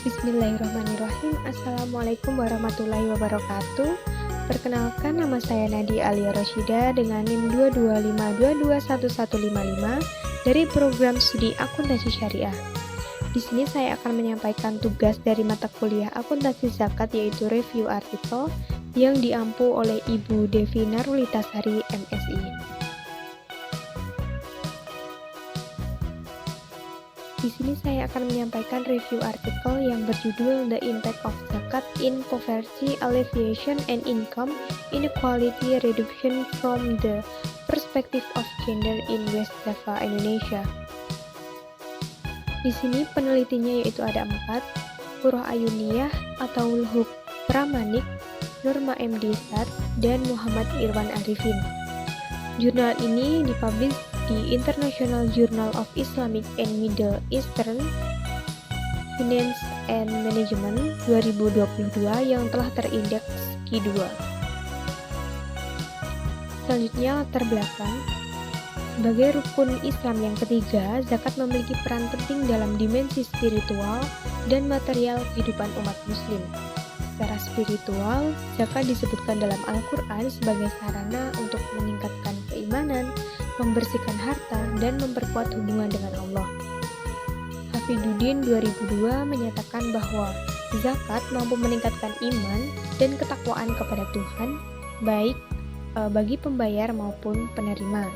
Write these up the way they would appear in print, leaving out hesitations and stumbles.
Bismillahirrahmanirrahim. Assalamualaikum warahmatullahi wabarakatuh. Perkenalkan, nama saya Nadia Alia Rosyida dengan NIM 225221155 dari program studi Akuntansi Syariah. Di sini saya akan menyampaikan tugas dari mata kuliah Akuntansi Zakat, yaitu review artikel yang diampu oleh Ibu Devi Narulitasari, MSI. Di sini saya akan menyampaikan review artikel yang berjudul The Impact of Zakat in Poverty Alleviation and Income Inequality Reduction from the Perspective of Gender in West Java, Indonesia. Di sini penelitinya yaitu ada 4, Qurrah Ayuniyah atau Luhuk Pramanik, Nurma M. Desar, dan Muhammad Irwan Arifin. Jurnal ini dipublish di International Journal of Islamic and Middle Eastern Finance and Management 2022 yang telah terindeks Q2. Selanjutnya, latar belakang. Sebagai rukun Islam yang ketiga, zakat memiliki peran penting dalam dimensi spiritual dan material kehidupan umat muslim. Secara spiritual, zakat disebutkan dalam Al-Quran sebagai sarana untuk meningkatkan keimanan, membersihkan harta, dan memperkuat hubungan dengan Allah. Hafidzuddin 2002 menyatakan bahwa zakat mampu meningkatkan iman dan ketakwaan kepada Tuhan, baik bagi pembayar maupun penerima.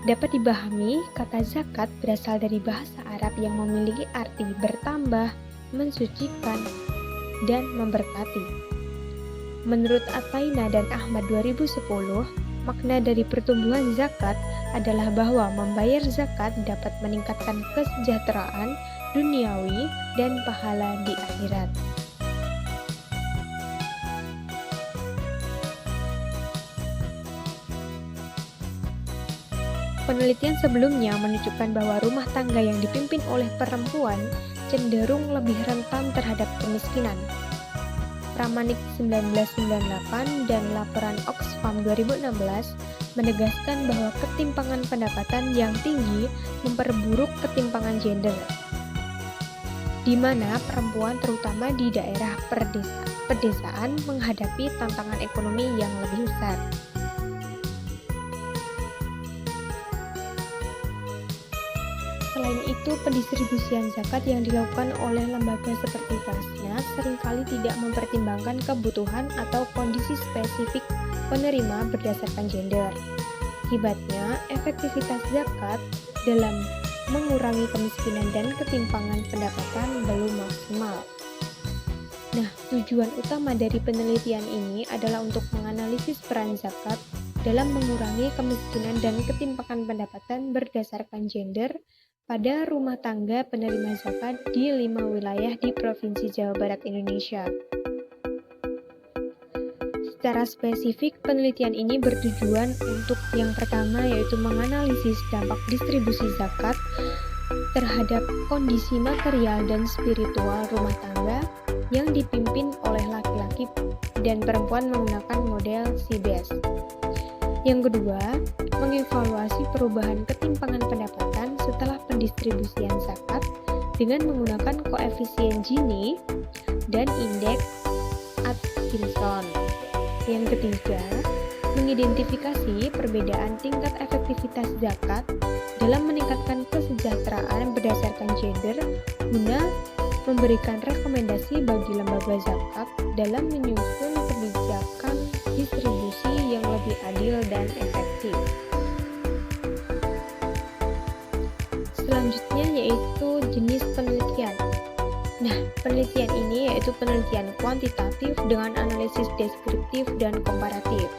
Dapat dipahami, kata zakat berasal dari bahasa Arab yang memiliki arti bertambah, mensucikan, dan memberkati. Menurut Ataina dan Ahmad 2010, makna dari pertumbuhan zakat adalah bahwa membayar zakat dapat meningkatkan kesejahteraan duniawi dan pahala di akhirat. Penelitian sebelumnya menunjukkan bahwa rumah tangga yang dipimpin oleh perempuan cenderung lebih rentan terhadap kemiskinan. Pramanik 1998 dan laporan Oxfam 2016 menegaskan bahwa ketimpangan pendapatan yang tinggi memperburuk ketimpangan gender, di mana perempuan terutama di daerah pedesaan menghadapi tantangan ekonomi yang lebih besar. Selain itu, pendistribusian zakat yang dilakukan oleh lembaga seperti Basnas seringkali tidak mempertimbangkan kebutuhan atau kondisi spesifik penerima berdasarkan gender. Akibatnya, efektivitas zakat dalam mengurangi kemiskinan dan ketimpangan pendapatan belum maksimal. Nah, tujuan utama dari penelitian ini adalah untuk menganalisis peran zakat dalam mengurangi kemiskinan dan ketimpangan pendapatan berdasarkan gender pada rumah tangga penerima zakat di 5 wilayah di Provinsi Jawa Barat, Indonesia. Secara spesifik, penelitian ini bertujuan untuk yang pertama yaitu menganalisis dampak distribusi zakat terhadap kondisi material dan spiritual rumah tangga yang dipimpin oleh laki-laki dan perempuan menggunakan model CBS. Yang kedua, mengevaluasi perubahan ketimpangan pendapatan setelah pendistribusian zakat dengan menggunakan koefisien Gini dan indeks Atkinson. Yang ketiga, mengidentifikasi perbedaan tingkat efektivitas zakat dalam meningkatkan kesejahteraan berdasarkan gender guna memberikan rekomendasi bagi lembaga zakat dalam menyusun kebijakan distribusi yang lebih adil dan efektif. Selanjutnya yaitu jenis penelitian. Nah, penelitian ini yaitu penelitian kuantitatif dengan analisis deskriptif dan komparatif.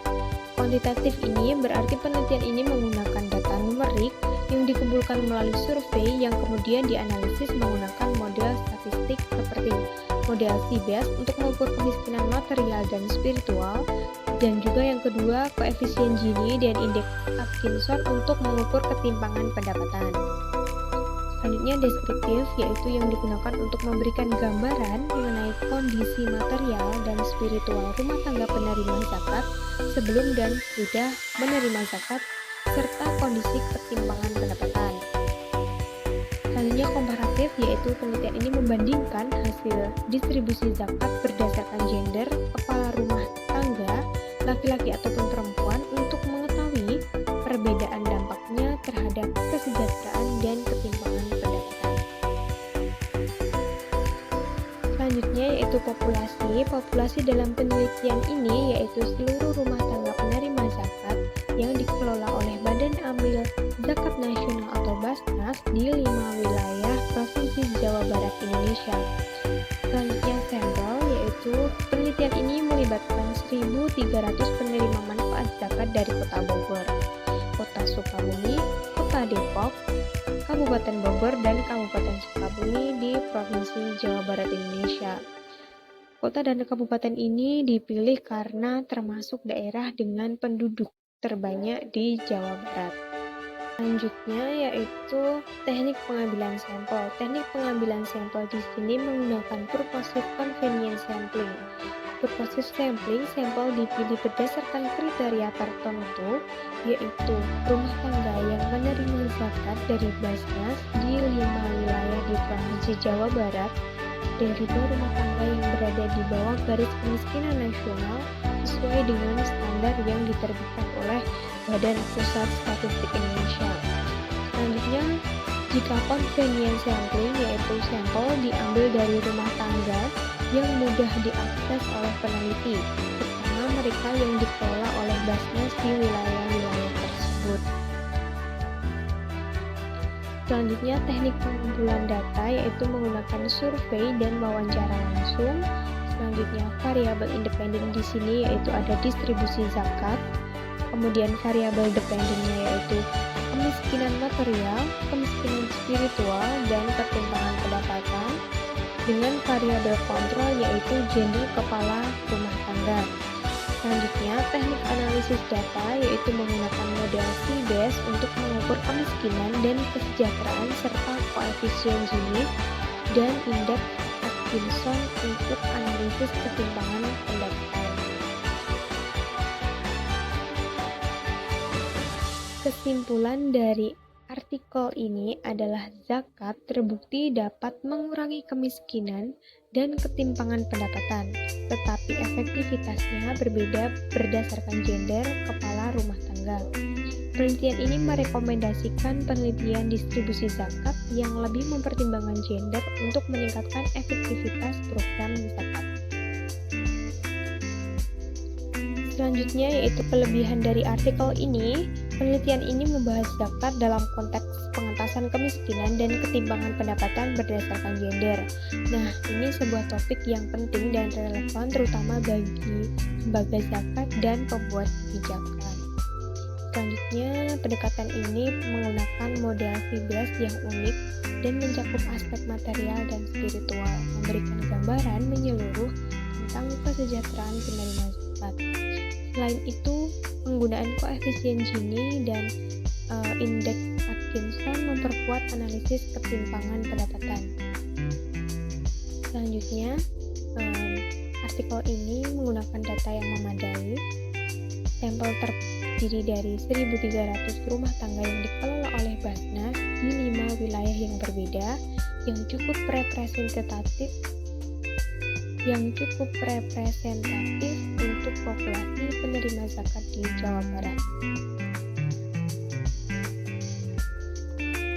Kuantitatif ini berarti penelitian ini menggunakan data numerik yang dikumpulkan melalui survei yang kemudian dianalisis menggunakan model statistik seperti model CBS untuk mengukur kemiskinan material dan spiritual, dan juga yang kedua koefisien Gini dan indeks Atkinson untuk mengukur ketimpangan pendapatan. Selanjutnya deskriptif, yaitu yang digunakan untuk memberikan gambaran mengenai kondisi material dan spiritual rumah tangga penerima zakat sebelum dan sudah menerima zakat serta kondisi ketimpangan pendapatan. Selanjutnya komparatif yaitu penelitian ini membandingkan hasil distribusi zakat berdasarkan gender kepala rumah tangga, laki-laki ataupun perempuan untuk mengetahui perbedaan dampaknya terhadap kesejahteraan dan ketimpangan pendapatan. Selanjutnya yaitu populasi. Populasi dalam penelitian ini yaitu seluruh rumah tangga penerima zakat yang dikelola oleh Badan Amil Zakat Nasional atau Basnas di 5 wilayah Provinsi Jawa Barat Indonesia. Selanjutnya sampel, yaitu penelitian ini melibatkan 1.300 penerima manfaat zakat dari Kota Bogor, Kota Sukabumi, Kota Depok, Kabupaten Bogor, dan Kabupaten Sukabumi di Provinsi Jawa Barat Indonesia. Kota dan kabupaten ini dipilih karena termasuk daerah dengan penduduk terbanyak di Jawa Barat. Selanjutnya yaitu teknik pengambilan sampel. Teknik pengambilan sampel di sini menggunakan purposive convenience sampling. Purposive sampling, sampel dipilih berdasarkan kriteria tertentu, yaitu rumah tangga yang menerima zakat dari Basnas di 5 wilayah di Provinsi Jawa Barat, dan juga rumah tangga yang berada di bawah garis kemiskinan nasional sesuai dengan standar yang diterbitkan oleh Badan Pusat Statistik Indonesia. Selanjutnya, jika convenience sampling, yaitu sampel diambil dari rumah tangga yang mudah diakses oleh peneliti, terutama mereka yang dikelola oleh Basnas di wilayah-wilayah tersebut. Selanjutnya, teknik pengumpulan data yaitu menggunakan survei dan wawancara langsung. Selanjutnya, variabel independen di sini yaitu ada distribusi zakat. Kemudian variabel dependennya yaitu kemiskinan material, kemiskinan spiritual, dan ketimpangan pendapatan. Dengan variabel kontrol yaitu gender kepala rumah tangga. Selanjutnya, teknik analisis data yaitu menggunakan model CBAS untuk mengukur kemiskinan dan kesejahteraan serta koefisien Gini dan indeks Atkinson untuk analisis ketimpangan pendapatan. Kesimpulan dari artikel ini adalah zakat terbukti dapat mengurangi kemiskinan dan ketimpangan pendapatan, tetapi efektivitasnya berbeda berdasarkan gender kepala rumah tangga. Penelitian ini merekomendasikan penelitian distribusi zakat yang lebih mempertimbangkan gender untuk meningkatkan efektivitas program zakat. Selanjutnya yaitu kelebihan dari artikel ini. Penelitian ini membahas zakat dalam konteks pengentasan kemiskinan dan ketimpangan pendapatan berdasarkan gender. Nah, ini sebuah topik yang penting dan relevan terutama bagi lembaga zakat dan pembuat kebijakan. Selanjutnya, pendekatan ini menggunakan model CBAS yang unik dan mencakup aspek material dan spiritual, memberikan gambaran menyeluruh tentang kesejahteraan penerima zakat. Selain itu, penggunaan koefisien Gini dan indeks Atkinson memperkuat analisis ketimpangan pendapatan. Selanjutnya, artikel ini menggunakan data yang memadai. Sampel terdiri dari 1.300 rumah tangga yang dikelola oleh Basnas di 5 wilayah yang berbeda, yang cukup representatif untuk populasi penerima zakat di Jawa Barat.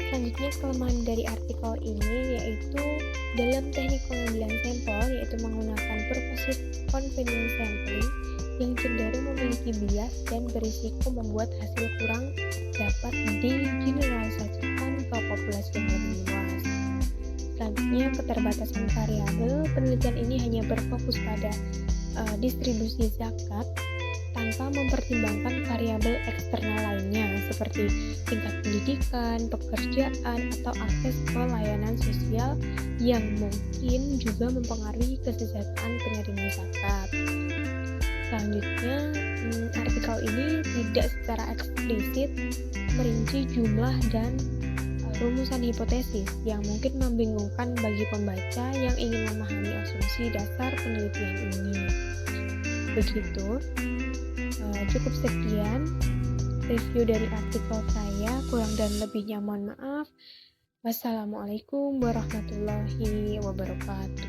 Selanjutnya, kelemahan dari artikel ini yaitu dalam teknik pengambilan sampel yaitu menggunakan purposive convenience sampling yang cenderung memiliki bias dan berisiko membuat hasil kurang dapat digeneralisasikan ke populasi yang lebih luas. Selanjutnya, keterbatasan variabel. Penelitian ini hanya berfokus pada distribusi zakat tanpa mempertimbangkan variabel eksternal lainnya seperti tingkat pendidikan, pekerjaan, atau akses ke layanan sosial yang mungkin juga mempengaruhi kesejahteraan penerima zakat. Selanjutnya, artikel ini tidak secara eksplisit merinci jumlah dan rumusan hipotesis yang mungkin membingungkan bagi pembaca yang ingin memahami asumsi dasar penelitian ini. Begitu, cukup sekian review dari artikel saya, kurang dan lebihnya mohon maaf. Wassalamualaikum warahmatullahi wabarakatuh.